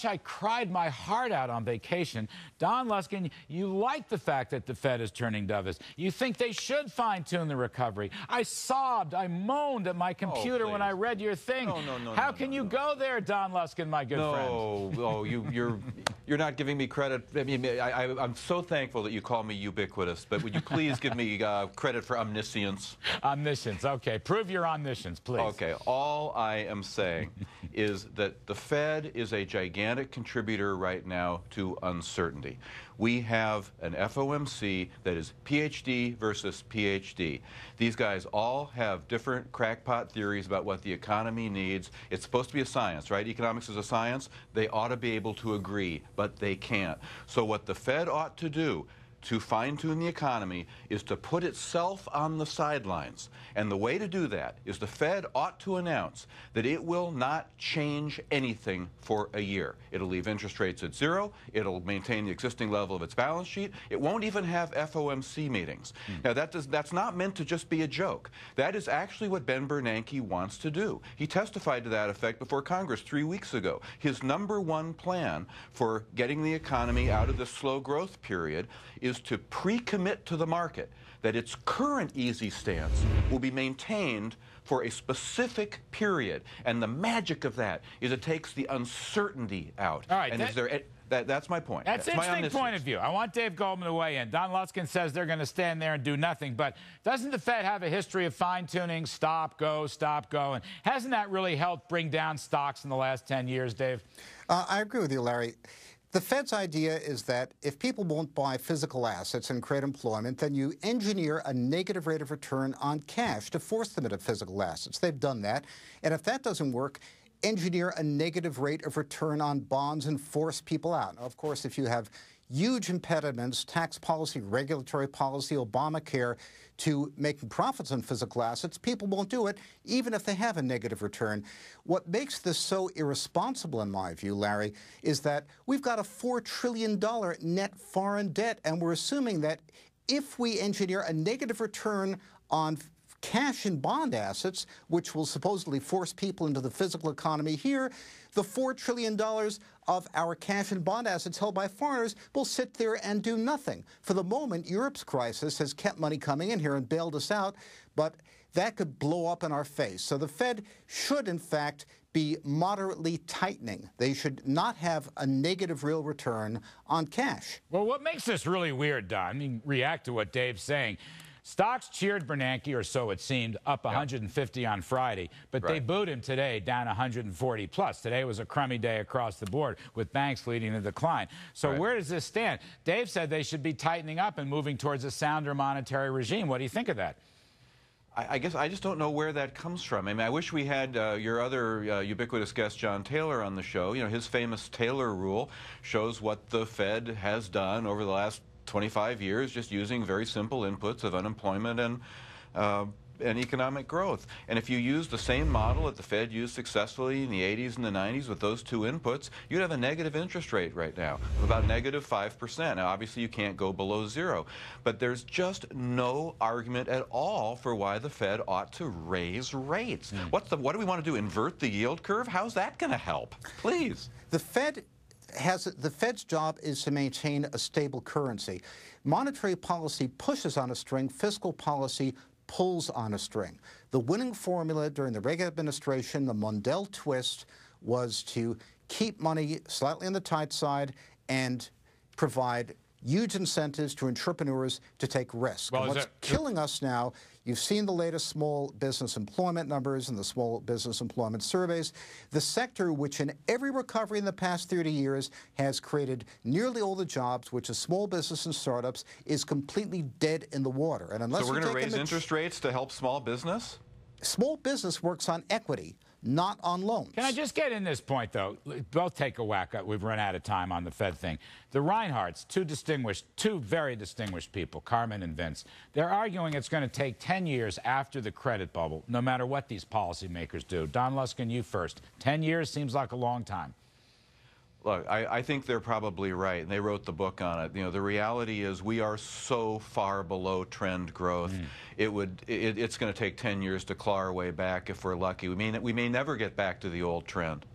I cried my heart out on vacation. Don Luskin, you like the fact that the Fed is turning dovish. You think they should fine-tune the recovery. I sobbed, I moaned at my computer when I read your thing. How can you go there, Don Luskin, my good friend? No, you're not giving me credit. I mean, I'm so thankful that you call me ubiquitous, but would you please give me credit for omniscience? Omniscience, okay. Prove your omniscience, please. Okay, all I am saying is that the Fed is a gigantic contributor right now to uncertainty. We have an FOMC that is PhD versus PhD. These guys all have different crackpot theories about what the economy needs. It's supposed to be a science, right? Economics is a science. They ought to be able to agree, but they can't. So what the Fed ought to do to fine-tune the economy is to put itself on the sidelines. And the way to do that is the Fed ought to announce that it will not change anything for a year. It'll leave interest rates at zero. It'll maintain the existing level of its balance sheet. It won't even have FOMC meetings. Now, that's not meant to just be a joke. That is actually what Ben Bernanke wants to do. He testified to that effect before Congress 3 weeks ago. His #1 plan for getting the economy out of this slow growth period is to pre-commit to the market that its current easy stance will be maintained for a specific period. And the magic of that is it takes the uncertainty out. All right, and that's my point. That's an interesting point of view. I want Dave Goldman to weigh in. Don Luskin says they're going to stand there and do nothing. But doesn't the Fed have a history of fine-tuning, stop, go, and hasn't that really helped bring down stocks in the last 10 years, Dave? I agree with you, Larry. The Fed's idea is that if people won't buy physical assets and create employment, then you engineer a negative rate of return on cash to force them into physical assets. They've done that. And if that doesn't work, engineer a negative rate of return on bonds and force people out. Now, of course, if you have huge impediments, tax policy, regulatory policy, Obamacare, to making profits on physical assets, people won't do it, even if they have a negative return. What makes this so irresponsible, in my view, Larry, is that we've got a $4 trillion net foreign debt, and we're assuming that if we engineer a negative return on cash and bond assets, which will supposedly force people into the physical economy here, the $4 trillion of our cash and bond assets held by foreigners will sit there and do nothing. For the moment, Europe's crisis has kept money coming in here and bailed us out, but that could blow up in our face. So the Fed should, in fact, be moderately tightening. They should not have a negative real return on cash. Well, what makes this really weird, Don, I mean, react to what Dave's saying. Stocks cheered Bernanke, or so it seemed, up 150 on Friday, but they booed him today, down 140 plus. Today was a crummy day across the board, with banks leading the decline. So where does this stand? Dave said they should be tightening up and moving towards a sounder monetary regime. What do you think of that? I guess I just don't know where that comes from. I mean, I wish we had your other ubiquitous guest, John Taylor, on the show. You know, his famous Taylor rule shows what the Fed has done over the last 25 years, just using very simple inputs of unemployment and economic growth. And if you use the same model that the Fed used successfully in the 80s and the 90s with those two inputs, you'd have a negative interest rate right now of about -5%. Now, obviously, you can't go below zero, but there's just no argument at all for why the Fed ought to raise rates. What do we want to do, invert the yield curve? How's that going to help? Please. The Fed's job is to maintain a stable currency. Monetary policy pushes on a string, fiscal policy pulls on a string. The winning formula during the Reagan administration, the Mondale twist, was to keep money slightly on the tight side and provide huge incentives to entrepreneurs to take risks. Well, and what's killing us now, you've seen the latest small business employment numbers and the small business employment surveys. The sector which in every recovery in the past 30 years has created nearly all the jobs, which is small business and startups, is completely dead in the water. And unless so we're going to raise interest rates to help small business? Small business works on equity, not on loans. Can I just get in this point, though? Both take a whack at. We've run out of time on the Fed thing. The Reinhardts, two very distinguished people, Carmen and Vince, they're arguing it's going to take 10 years after the credit bubble, no matter what these policymakers do. Don Luskin, you first. 10 years seems like a long time. Look, I think they're probably right, and they wrote the book on it. You know, the reality is we are so far below trend growth. It's going to take 10 years to claw our way back if we're lucky. We may never get back to the old trend.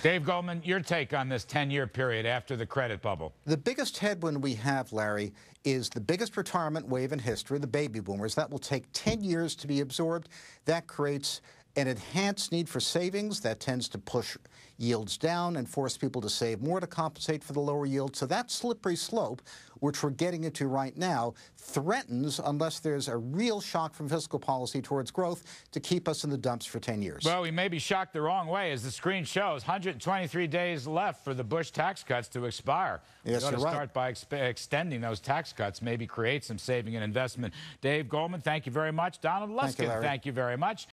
Dave Goldman, your take on this 10-year period after the credit bubble. The biggest headwind we have, Larry, is the biggest retirement wave in history, the baby boomers. That will take 10 years to be absorbed. That creates an enhanced need for savings that tends to push yields down and force people to save more to compensate for the lower yield. So that slippery slope, which we're getting into right now, threatens, unless there's a real shock from fiscal policy towards growth, to keep us in the dumps for 10 years. Well, we may be shocked the wrong way. As the screen shows, 123 days left for the Bush tax cuts to expire. Yes, we ought to you're start by extending those tax cuts, maybe create some saving and investment. Dave Goldman, thank you very much. Donald Luskin, Thank you, Larry. thank you very much.